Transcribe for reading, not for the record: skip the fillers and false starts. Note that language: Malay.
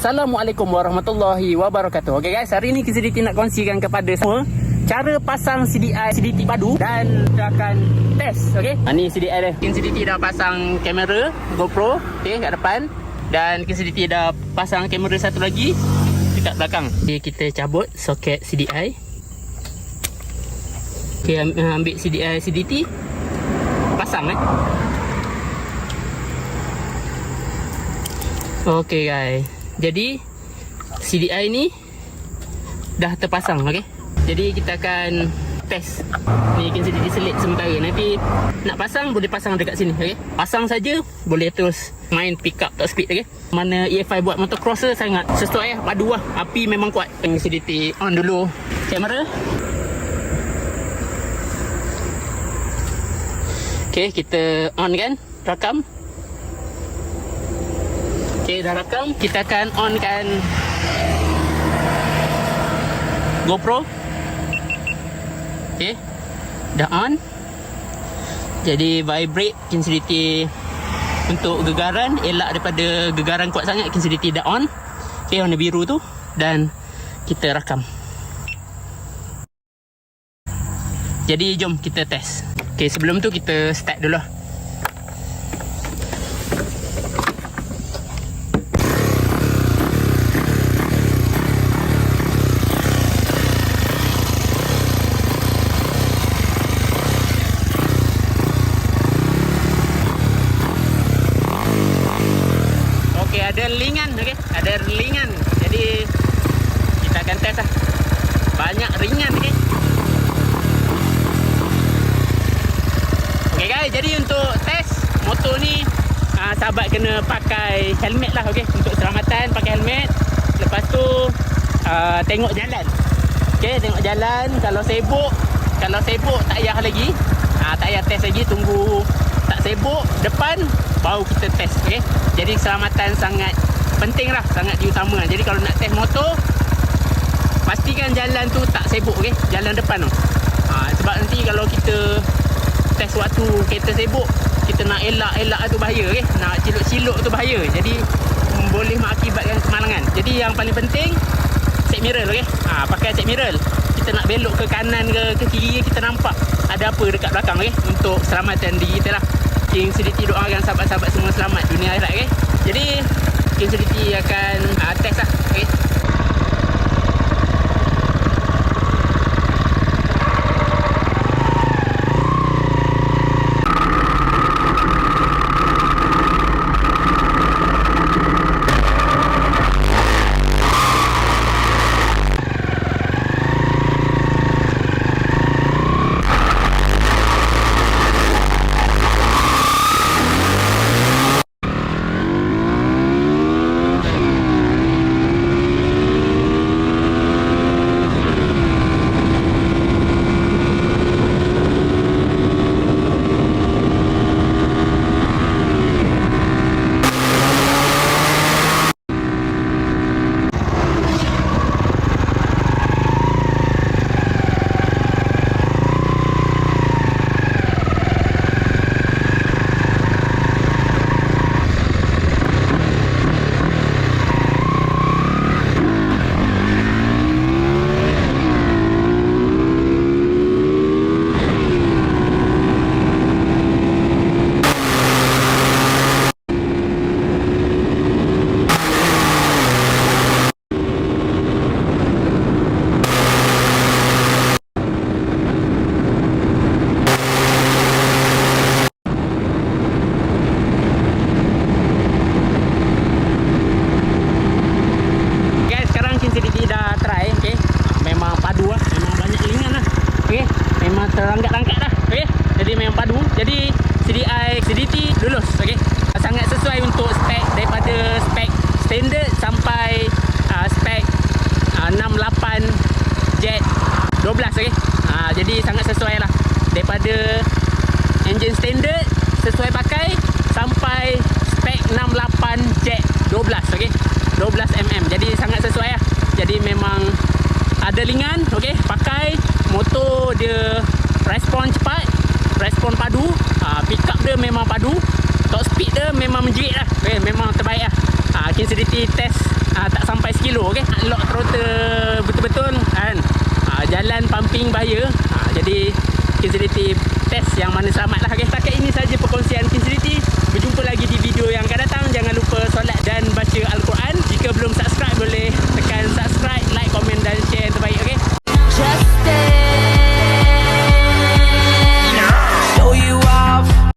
Assalamualaikum warahmatullahi wabarakatuh. Okay guys, hari ni KCDT nak kongsikan kepada semua cara pasang CDT padu dan kita akan test. Okay, ni CDI dia. KCDT dah pasang kamera GoPro kat depan, dan KCDT dah pasang kamera satu lagi dekat belakang. Okay, kita cabut soket CDI. Okay, ambil CDI CDT, pasang Okay guys, jadi CDI ni dah terpasang. Okay, jadi kita akan test. Ni KCDT selit sementara. Nanti nak pasang boleh pasang dekat sini. Okay, pasang saja boleh terus main pick up top speed. Okay, mana EFI buat motocrosser sangat sesuai padu lah. Api memang kuat. KCDT on dulu kamera. Okay, kita on kan, rakam. Okay, dah rakam. Kita akan on kan GoPro. Okay, dah on. Jadi vibrate KCDT untuk gegaran, elak daripada gegaran kuat sangat. KCDT dah on. Okay, warna biru tu. Dan kita rakam. Jadi jom kita test. Okay, sebelum tu kita start dulu. Okay, ada ringan. Okay, ada ringan. Jadi kita akan test lah. Banyak ringan. Okay. Okay guys, jadi untuk test motor ni sahabat kena pakai helmet lah. Okay, untuk keselamatan pakai helmet. Lepas tu tengok jalan. Okay, tengok jalan. Kalau sibuk tak payah lagi, tak payah test lagi. Tunggu tak sibuk depan baru kita test. Okay, jadi keselamatan sangat penting lah, sangat diutama. Jadi kalau nak test motor, pastikan jalan tu tak sibuk. Okay, jalan depan tu. Sebab nanti kalau kita test waktu kereta sibuk, kita nak elak tu bahaya. Okay, nak ciluk-ciluk tu bahaya. Jadi boleh mengakibatkan kemalangan. Jadi yang paling penting set mirror. Okay, pakai set mirror. Kita nak belok ke kanan ke kiri, kita nampak ada apa dekat belakang. Okay, untuk keselamatan diri kita lah. KCDT doakan sahabat-sahabat semua selamat dunia akhirat. Okay, jadi KCDT akan test lah. Okay. Terangkat-angkat dah. Okay, jadi memang padu. Jadi CDT lulus. Okay, sangat sesuai untuk spek, daripada spek standard sampai spek 68 jet 12. Okay, jadi sangat sesuai lah, daripada engine standard sesuai pakai sampai spek 68 jet 12. Okay, 12 mm. Jadi sangat sesuai lah. Jadi memang ada ringan. Okay, pakai motor dia respon cepat, respon padu, pick up dia memang padu, top speed dia memang menjerit lah. Okay, memang terbaik lah. KCDT test tak sampai sekilo, okey. Lock throttle betul-betul kan. Jalan pumping bahaya. Jadi Kinselity test yang mana selamat lah, okey. Setakat ini saja perkongsian Kinselity. Berjumpa lagi di video yang akan datang. Jangan lupa solat dan baca Al-Quran. Jika belum subscribe